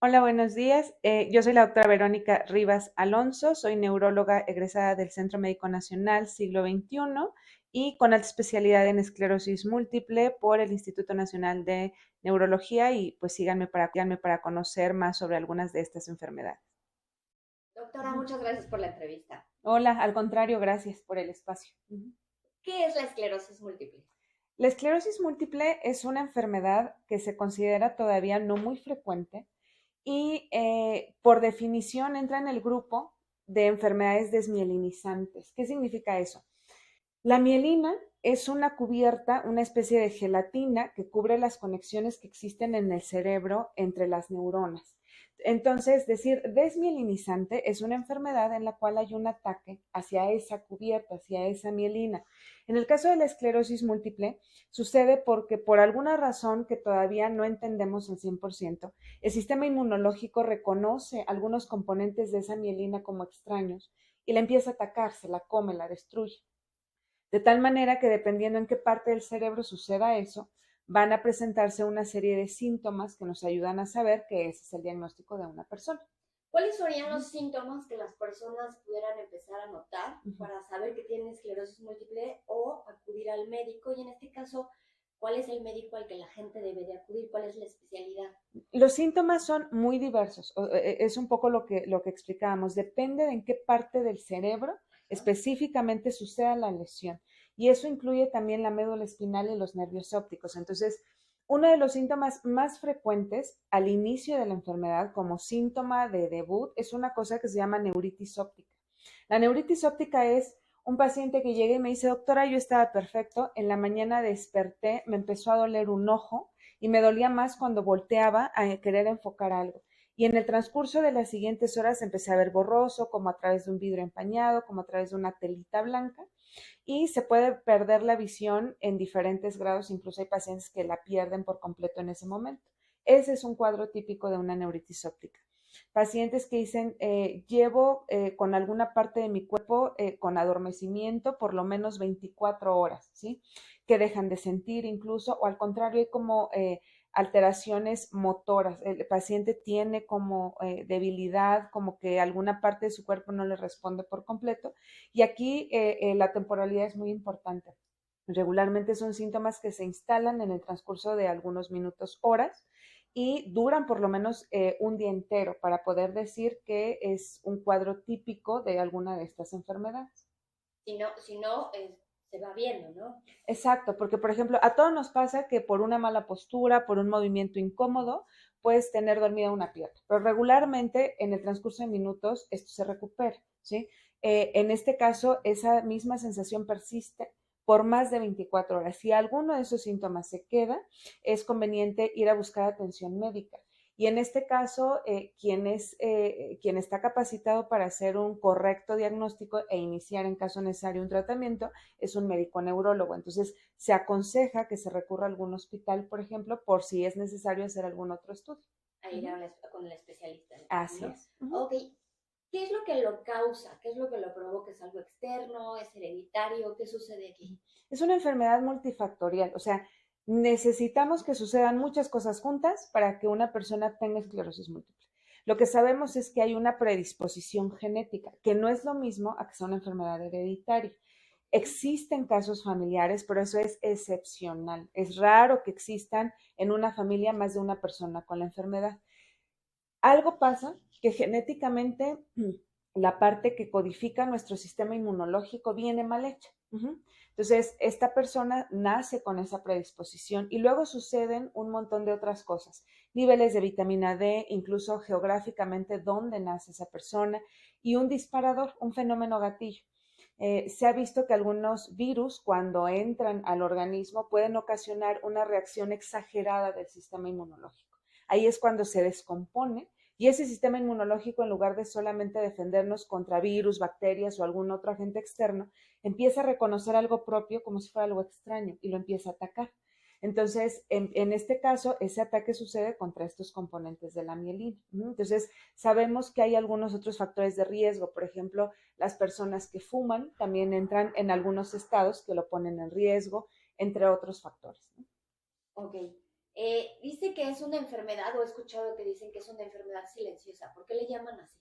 Hola, buenos días. Yo soy la doctora Verónica Rivas Alonso, soy neuróloga egresada del Centro Médico Nacional Siglo XXI y con alta especialidad en esclerosis múltiple por el Instituto Nacional de Neurología y pues síganme para conocer más sobre algunas de estas enfermedades. Doctora, muchas gracias por la entrevista. Hola, al contrario, gracias por el espacio. ¿Qué es la esclerosis múltiple? La esclerosis múltiple es una enfermedad que se considera todavía no muy frecuente y por definición entra en el grupo de enfermedades desmielinizantes. ¿Qué significa eso? La mielina es una cubierta, una especie de gelatina que cubre las conexiones que existen en el cerebro entre las neuronas. Entonces, decir desmielinizante es una enfermedad en la cual hay un ataque hacia esa cubierta, hacia esa mielina. En el caso de la esclerosis múltiple, sucede porque por alguna razón que todavía no entendemos al 100%, el sistema inmunológico reconoce algunos componentes de esa mielina como extraños y la empieza a atacar, se la come, la destruye. De tal manera que dependiendo en qué parte del cerebro suceda eso, van a presentarse una serie de síntomas que nos ayudan a saber que ese es el diagnóstico de una persona. ¿Cuáles serían los síntomas que las personas pudieran empezar a notar Uh -huh. para saber que tienen esclerosis múltiple o acudir al médico? Y en este caso, ¿cuál es el médico al que la gente debe de acudir? ¿Cuál es la especialidad? Los síntomas son muy diversos, es un poco lo que explicábamos, depende de en qué parte del cerebro específicamente suceda la lesión. Y eso incluye también la médula espinal y los nervios ópticos. Entonces, uno de los síntomas más frecuentes al inicio de la enfermedad como síntoma de debut es una cosa que se llama neuritis óptica. La neuritis óptica es un paciente que llega y me dice, doctora, yo estaba perfecto, en la mañana desperté, me empezó a doler un ojo y me dolía más cuando volteaba a querer enfocar algo. Y en el transcurso de las siguientes horas empecé a ver borroso, como a través de un vidrio empañado, como a través de una telita blanca, y se puede perder la visión en diferentes grados, incluso hay pacientes que la pierden por completo en ese momento. Ese es un cuadro típico de una neuritis óptica. Pacientes que dicen, llevo con alguna parte de mi cuerpo con adormecimiento por lo menos 24 horas, ¿sí? Que dejan de sentir incluso, o al contrario, hay como alteraciones motoras. El paciente tiene como debilidad, como que alguna parte de su cuerpo no le responde por completo. Y aquí la temporalidad es muy importante. Regularmente son síntomas que se instalan en el transcurso de algunos minutos, horas, y duran por lo menos un día entero para poder decir que es un cuadro típico de alguna de estas enfermedades. Si no, se va viendo, ¿no? Exacto, porque por ejemplo, a todos nos pasa que por una mala postura, por un movimiento incómodo, puedes tener dormida una pierna, pero regularmente en el transcurso de minutos esto se recupera, ¿sí? En este caso, esa misma sensación persiste por más de 24 horas. Si alguno de esos síntomas se queda, es conveniente ir a buscar atención médica. Y en este caso, quien está capacitado para hacer un correcto diagnóstico e iniciar en caso necesario un tratamiento es un médico neurólogo. Entonces, se aconseja que se recurra a algún hospital, por ejemplo, por si es necesario hacer algún otro estudio. A ir a con el especialista, Así ¿no? es. Ok, ¿qué es lo que lo causa? ¿Qué es lo que lo provoca? ¿Es algo externo? ¿Es hereditario? ¿Qué sucede aquí? Es una enfermedad multifactorial, o sea, necesitamos que sucedan muchas cosas juntas para que una persona tenga esclerosis múltiple. Lo que sabemos es que hay una predisposición genética, que no es lo mismo a que sea una enfermedad hereditaria. Existen casos familiares, pero eso es excepcional. Es raro que existan en una familia más de una persona con la enfermedad. Algo pasa que genéticamente la parte que codifica nuestro sistema inmunológico viene mal hecha. Entonces, esta persona nace con esa predisposición y luego suceden un montón de otras cosas, niveles de vitamina D, incluso geográficamente dónde nace esa persona y un disparador, un fenómeno gatillo. Se ha visto que algunos virus, cuando entran al organismo, pueden ocasionar una reacción exagerada del sistema inmunológico. Ahí es cuando se descompone y ese sistema inmunológico, en lugar de solamente defendernos contra virus, bacterias o algún otro agente externo, empieza a reconocer algo propio como si fuera algo extraño y lo empieza a atacar. Entonces, en este caso, ese ataque sucede contra estos componentes de la mielina. Entonces, sabemos que hay algunos otros factores de riesgo. Por ejemplo, las personas que fuman también entran en algunos estados que lo ponen en riesgo, entre otros factores. Ok. Dice que es una enfermedad, o he escuchado que dicen que es una enfermedad silenciosa. ¿Por qué le llaman así?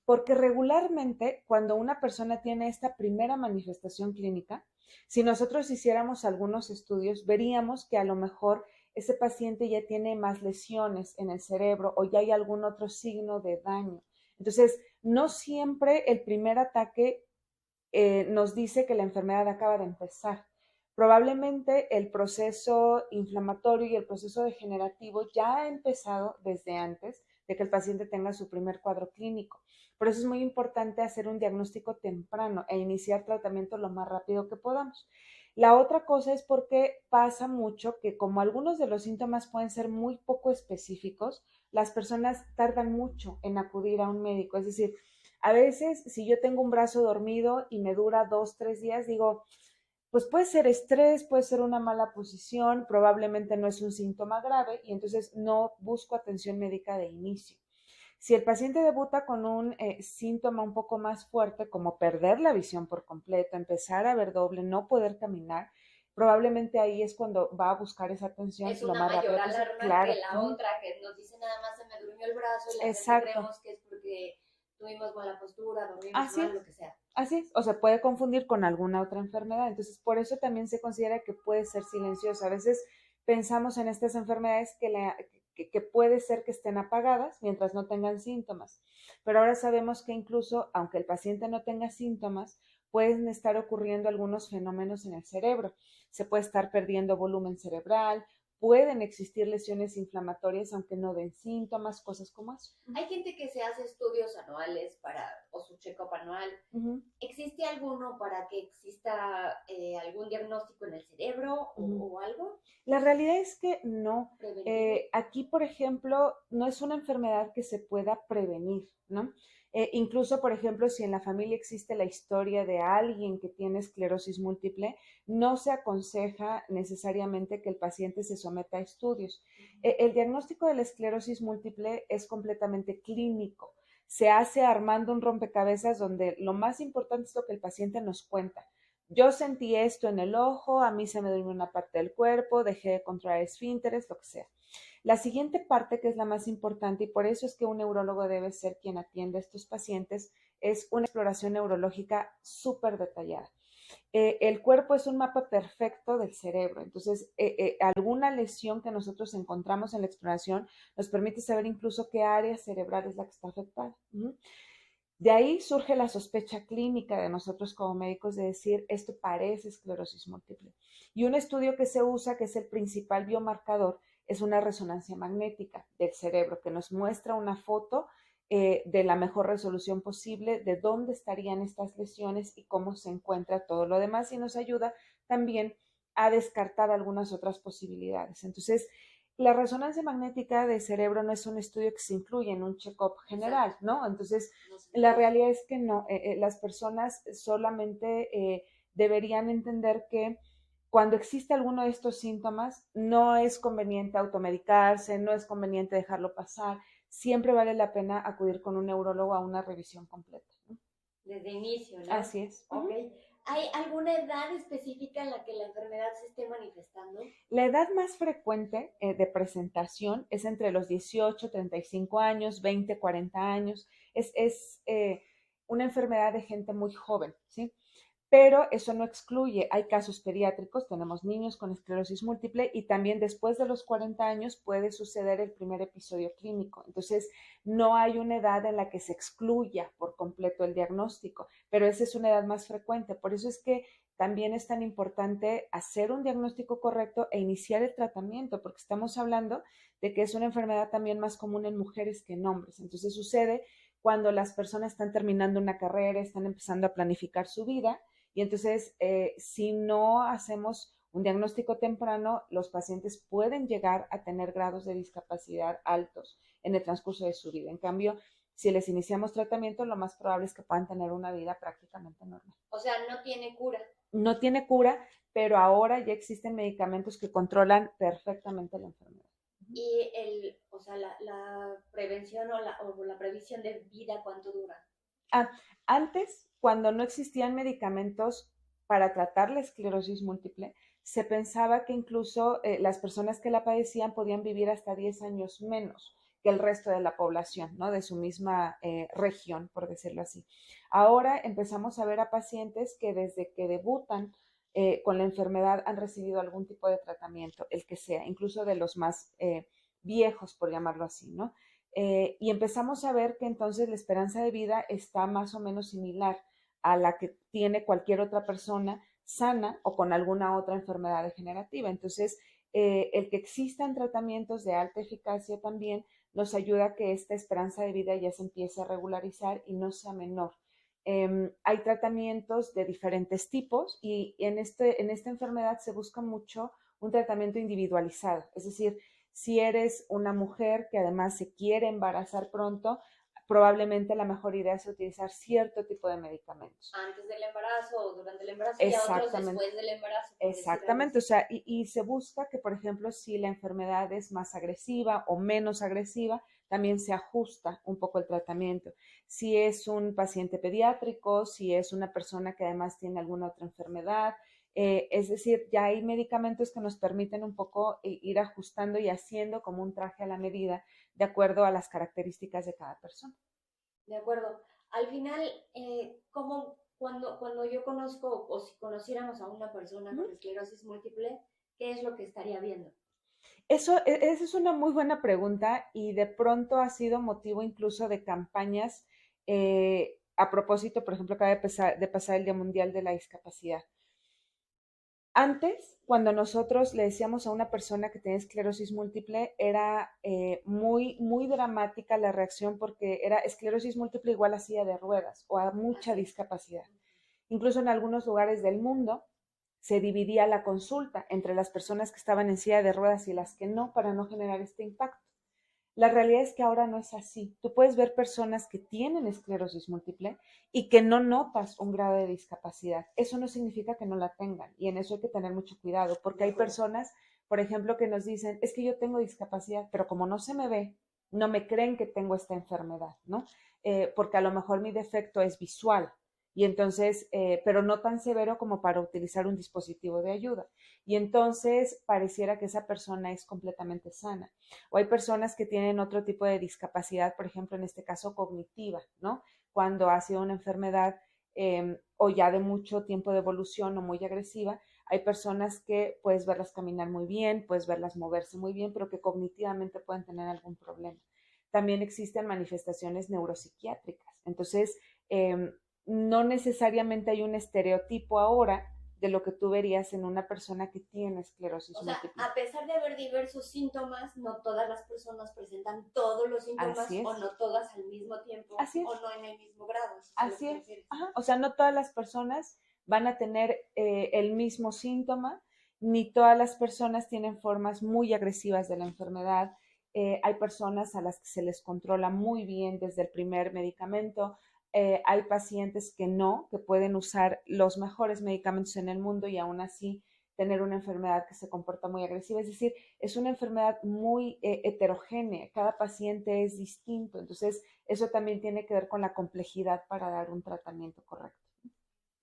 Porque regularmente cuando una persona tiene esta primera manifestación clínica, si nosotros hiciéramos algunos estudios, veríamos que a lo mejor ese paciente ya tiene más lesiones en el cerebro o ya hay algún otro signo de daño. Entonces, no siempre el primer ataque nos dice que la enfermedad acaba de empezar. Probablemente el proceso inflamatorio y el proceso degenerativo ya ha empezado desde antes de que el paciente tenga su primer cuadro clínico. Por eso es muy importante hacer un diagnóstico temprano e iniciar tratamiento lo más rápido que podamos. La otra cosa es porque pasa mucho que como algunos de los síntomas pueden ser muy poco específicos, las personas tardan mucho en acudir a un médico. Es decir, a veces si yo tengo un brazo dormido y me dura 2, 3 días, digo, pues puede ser estrés, puede ser una mala posición, probablemente no es un síntoma grave y entonces no busco atención médica de inicio. Si el paciente debuta con un síntoma un poco más fuerte, como perder la visión por completo, empezar a ver doble, no poder caminar, probablemente ahí es cuando va a buscar esa atención Es lo una más rápido mayor posible. alarma que Claro. la otra, que nos dice nada más se me durmió el brazo y la gente Exacto. creemos que es porque tuvimos mala postura, dormimos Así mal, es. lo que sea. Así es, o se puede confundir con alguna otra enfermedad. Entonces, por eso también se considera que puede ser silenciosa. A veces pensamos en estas enfermedades que puede ser que estén apagadas mientras no tengan síntomas. Pero ahora sabemos que incluso, aunque el paciente no tenga síntomas, pueden estar ocurriendo algunos fenómenos en el cerebro. Se puede estar perdiendo volumen cerebral, pueden existir lesiones inflamatorias aunque no den síntomas, cosas como eso. Hay gente que se hace estudios anuales o su check-up anual. Uh-huh. ¿Existe alguno para que exista algún diagnóstico en el cerebro o algo La realidad es que no. preventivo? Aquí, por ejemplo, no es una enfermedad que se pueda prevenir, ¿no? Incluso, por ejemplo, si en la familia existe la historia de alguien que tiene esclerosis múltiple, no se aconseja necesariamente que el paciente se someta a estudios. El diagnóstico de la esclerosis múltiple es completamente clínico. Se hace armando un rompecabezas donde lo más importante es lo que el paciente nos cuenta. Yo sentí esto en el ojo, a mí se me durmió una parte del cuerpo, dejé de contraer esfínteres, lo que sea. La siguiente parte, que es la más importante, y por eso es que un neurólogo debe ser quien atiende a estos pacientes, es una exploración neurológica súper detallada. El cuerpo es un mapa perfecto del cerebro, entonces alguna lesión que nosotros encontramos en la exploración nos permite saber incluso qué área cerebral es la que está afectada. De ahí surge la sospecha clínica de nosotros como médicos de decir, esto parece esclerosis múltiple. Y un estudio que se usa, que es el principal biomarcador, es una resonancia magnética del cerebro que nos muestra una foto de la mejor resolución posible de dónde estarían estas lesiones y cómo se encuentra todo lo demás y nos ayuda también a descartar algunas otras posibilidades. Entonces, la resonancia magnética del cerebro no es un estudio que se incluye en un check-up general, ¿no? Entonces, la realidad es que no, las personas solamente deberían entender que cuando existe alguno de estos síntomas, no es conveniente automedicarse, no es conveniente dejarlo pasar, siempre vale la pena acudir con un neurólogo a una revisión completa, ¿no? Desde inicio, ¿no? Así es. Ok. ¿Hay alguna edad específica en la que la enfermedad se esté manifestando? La edad más frecuente de presentación es entre los 18, 35 años, 20, 40 años. Es una enfermedad de gente muy joven, ¿sí? Pero eso no excluye, hay casos pediátricos, tenemos niños con esclerosis múltiple y también después de los 40 años puede suceder el primer episodio clínico. Entonces, no hay una edad en la que se excluya por completo el diagnóstico, pero esa es una edad más frecuente. Por eso es que también es tan importante hacer un diagnóstico correcto e iniciar el tratamiento, porque estamos hablando de que es una enfermedad también más común en mujeres que en hombres. Entonces, sucede cuando las personas están terminando una carrera, están empezando a planificar su vida y entonces, si no hacemos un diagnóstico temprano, los pacientes pueden llegar a tener grados de discapacidad altos en el transcurso de su vida. En cambio, si les iniciamos tratamiento, lo más probable es que puedan tener una vida prácticamente normal. O sea, no tiene cura. No tiene cura, pero ahora ya existen medicamentos que controlan perfectamente la enfermedad. Y o sea, la prevención o la previsión de vida, ¿cuánto dura? Ah, antes, cuando no existían medicamentos para tratar la esclerosis múltiple, se pensaba que incluso las personas que la padecían podían vivir hasta 10 años menos que el resto de la población, ¿no? De su misma región, por decirlo así. Ahora empezamos a ver a pacientes que desde que debutan con la enfermedad han recibido algún tipo de tratamiento, el que sea, incluso de los más viejos, por llamarlo así, ¿no? Y empezamos a ver que entonces la esperanza de vida está más o menos similar a la que tiene cualquier otra persona sana o con alguna otra enfermedad degenerativa. Entonces, el que existan tratamientos de alta eficacia también nos ayuda a que esta esperanza de vida ya se empiece a regularizar y no sea menor. Hay tratamientos de diferentes tipos y en esta enfermedad se busca mucho un tratamiento individualizado, es decir, si eres una mujer que además se quiere embarazar pronto, probablemente la mejor idea es utilizar cierto tipo de medicamentos. Antes del embarazo o durante el embarazo y a otros Exactamente. después del embarazo, por decirlo algo Exactamente, o así. sea, y se busca que, por ejemplo, si la enfermedad es más agresiva o menos agresiva, también se ajusta un poco el tratamiento. Si es un paciente pediátrico, si es una persona que además tiene alguna otra enfermedad, es decir, ya hay medicamentos que nos permiten un poco ir ajustando y haciendo como un traje a la medida de acuerdo a las características de cada persona. De acuerdo. Al final, cuando yo conozco o si conociéramos a una persona con esclerosis múltiple, ¿qué es lo que estaría viendo? Esa es una muy buena pregunta y de pronto ha sido motivo incluso de campañas a propósito, por ejemplo, acaba de pasar el Día Mundial de la Discapacidad. Antes, cuando nosotros le decíamos a una persona que tenía esclerosis múltiple, era muy dramática la reacción porque era esclerosis múltiple igual a silla de ruedas o a mucha Así es. discapacidad. Incluso en algunos lugares del mundo se dividía la consulta entre las personas que estaban en silla de ruedas y las que no para no generar este impacto. La realidad es que ahora no es así. Tú puedes ver personas que tienen esclerosis múltiple y que no notas un grado de discapacidad. Eso no significa que no la tengan y en eso hay que tener mucho cuidado porque hay personas, por ejemplo, que nos dicen, es que yo tengo discapacidad, pero como no se me ve, no me creen que tengo esta enfermedad, ¿no? Porque a lo mejor mi defecto es visual y entonces, pero no tan severo como para utilizar un dispositivo de ayuda. Y entonces pareciera que esa persona es completamente sana. O hay personas que tienen otro tipo de discapacidad, por ejemplo, en este caso cognitiva, ¿no? Cuando ha sido una enfermedad o ya de mucho tiempo de evolución o muy agresiva, hay personas que puedes verlas caminar muy bien, puedes verlas moverse muy bien, pero que cognitivamente pueden tener algún problema. También existen manifestaciones neuropsiquiátricas. Entonces, no necesariamente hay un estereotipo ahora de lo que tú verías en una persona que tiene esclerosis O sea, múltiple. a pesar de haber diversos síntomas, no todas las personas presentan todos los Así síntomas o es, no todas al mismo tiempo así o es, no en el mismo grado, si es a lo que así te es. refieres. Ajá. O sea, no todas las personas van a tener el mismo síntoma, ni todas las personas tienen formas muy agresivas de la enfermedad. Hay personas a las que se les controla muy bien desde el primer medicamento. Hay pacientes que no, que pueden usar los mejores medicamentos en el mundo y aún así tener una enfermedad que se comporta muy agresiva. Es decir, es una enfermedad muy heterogénea. Cada paciente es distinto. Entonces, eso también tiene que ver con la complejidad para dar un tratamiento correcto.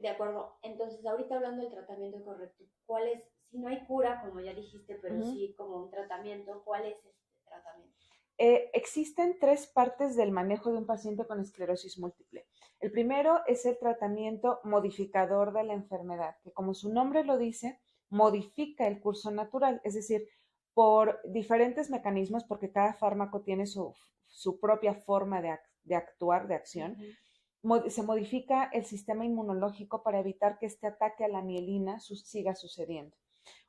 De acuerdo. Entonces, ahorita hablando del tratamiento correcto, ¿cuál es, si no hay cura, como ya dijiste, Uh pero -huh. sí como un tratamiento, cuál es este tratamiento? Existen tres partes del manejo de un paciente con esclerosis múltiple. El primero es el tratamiento modificador de la enfermedad, que como su nombre lo dice, modifica el curso natural, es decir, por diferentes mecanismos, porque cada fármaco tiene su propia forma de actuar, de acción, se modifica el sistema inmunológico para evitar que este ataque a la mielina siga sucediendo.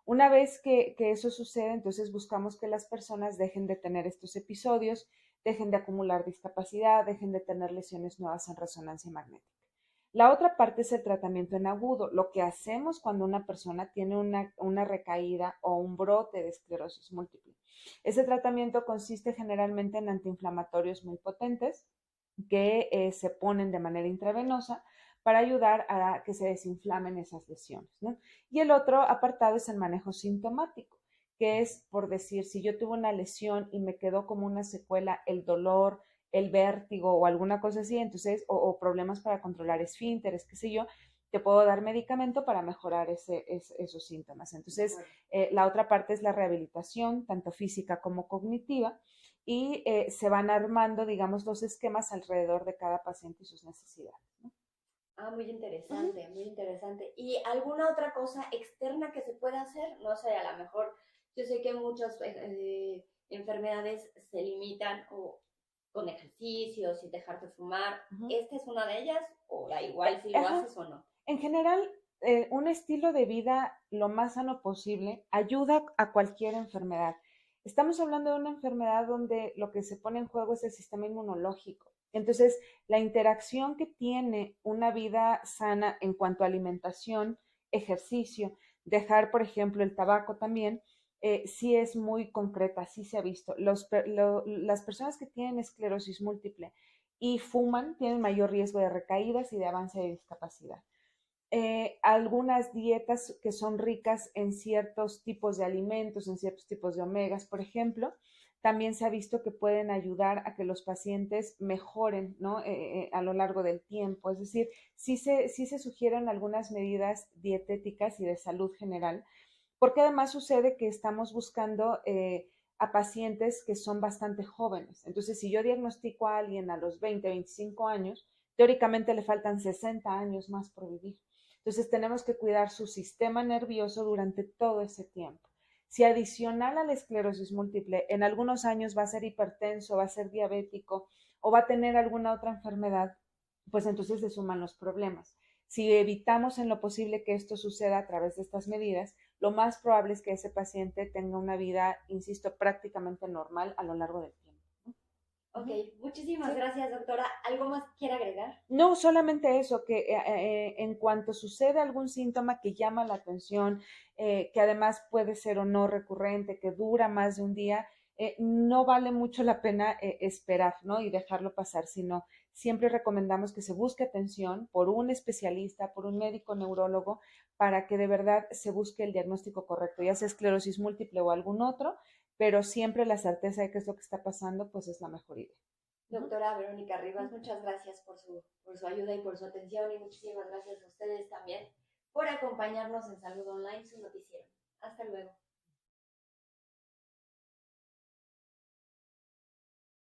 Una vez que eso sucede, entonces buscamos que las personas dejen de tener estos episodios, dejen de acumular discapacidad, dejen de tener lesiones nuevas en resonancia magnética. La otra parte es el tratamiento en agudo, lo que hacemos cuando una persona tiene una recaída o un brote de esclerosis múltiple. Ese tratamiento consiste generalmente en antiinflamatorios muy potentes que se ponen de manera intravenosa para ayudar a que se desinflamen esas lesiones, ¿no? Y el otro apartado es el manejo sintomático, que es, por decir, si yo tuve una lesión y me quedó como una secuela el dolor, el vértigo o alguna cosa así, entonces, o problemas para controlar esfínteres, qué sé yo, te puedo dar medicamento para mejorar esos síntomas. Entonces, la otra parte es la rehabilitación, tanto física como cognitiva, y se van armando, digamos, los esquemas alrededor de cada paciente y sus necesidades, ¿no? Muy interesante, muy interesante. ¿Y alguna otra cosa externa que se pueda hacer? No sé, a lo mejor yo sé que muchas enfermedades se limitan o con ejercicios y dejar de fumar. ¿Esta es una de ellas o da igual si lo haces o no? En general, un estilo de vida lo más sano posible ayuda a cualquier enfermedad. Estamos hablando de una enfermedad donde lo que se pone en juego es el sistema inmunológico. Entonces, la interacción que tiene una vida sana en cuanto a alimentación, ejercicio, dejar, por ejemplo, el tabaco también, sí es muy concreta, sí se ha visto. Las personas que tienen esclerosis múltiple y fuman tienen mayor riesgo de recaídas y de avance de discapacidad. Algunas dietas que son ricas en ciertos tipos de alimentos, en ciertos tipos de omegas, por ejemplo, también se ha visto que pueden ayudar a que los pacientes mejoren, ¿no? A lo largo del tiempo. Es decir, sí se sugieren algunas medidas dietéticas y de salud general, porque además sucede que estamos buscando a pacientes que son bastante jóvenes. Entonces, si yo diagnostico a alguien a los 20, 25 años, teóricamente le faltan 60 años más por vivir. Entonces, tenemos que cuidar su sistema nervioso durante todo ese tiempo. Si adicional a la esclerosis múltiple, en algunos años va a ser hipertenso, va a ser diabético o va a tener alguna otra enfermedad, pues entonces se suman los problemas. Si evitamos en lo posible que esto suceda a través de estas medidas, lo más probable es que ese paciente tenga una vida, insisto, prácticamente normal a lo largo del tiempo. Ok, muchísimas gracias, doctora. ¿Algo más quiere agregar? No, solamente eso, que en cuanto sucede algún síntoma que llama la atención, que además puede ser o no recurrente, que dura más de un día, no vale mucho la pena esperar, ¿no? Y dejarlo pasar, sino siempre recomendamos que se busque atención por un especialista, por un médico neurólogo, para que de verdad se busque el diagnóstico correcto, ya sea esclerosis múltiple o algún otro, pero siempre la certeza de qué es lo que está pasando, pues es la mejor idea. Doctora Verónica Rivas, muchas gracias por su ayuda y por su atención y muchísimas gracias a ustedes también por acompañarnos en Salud Online, su noticiero. Hasta luego.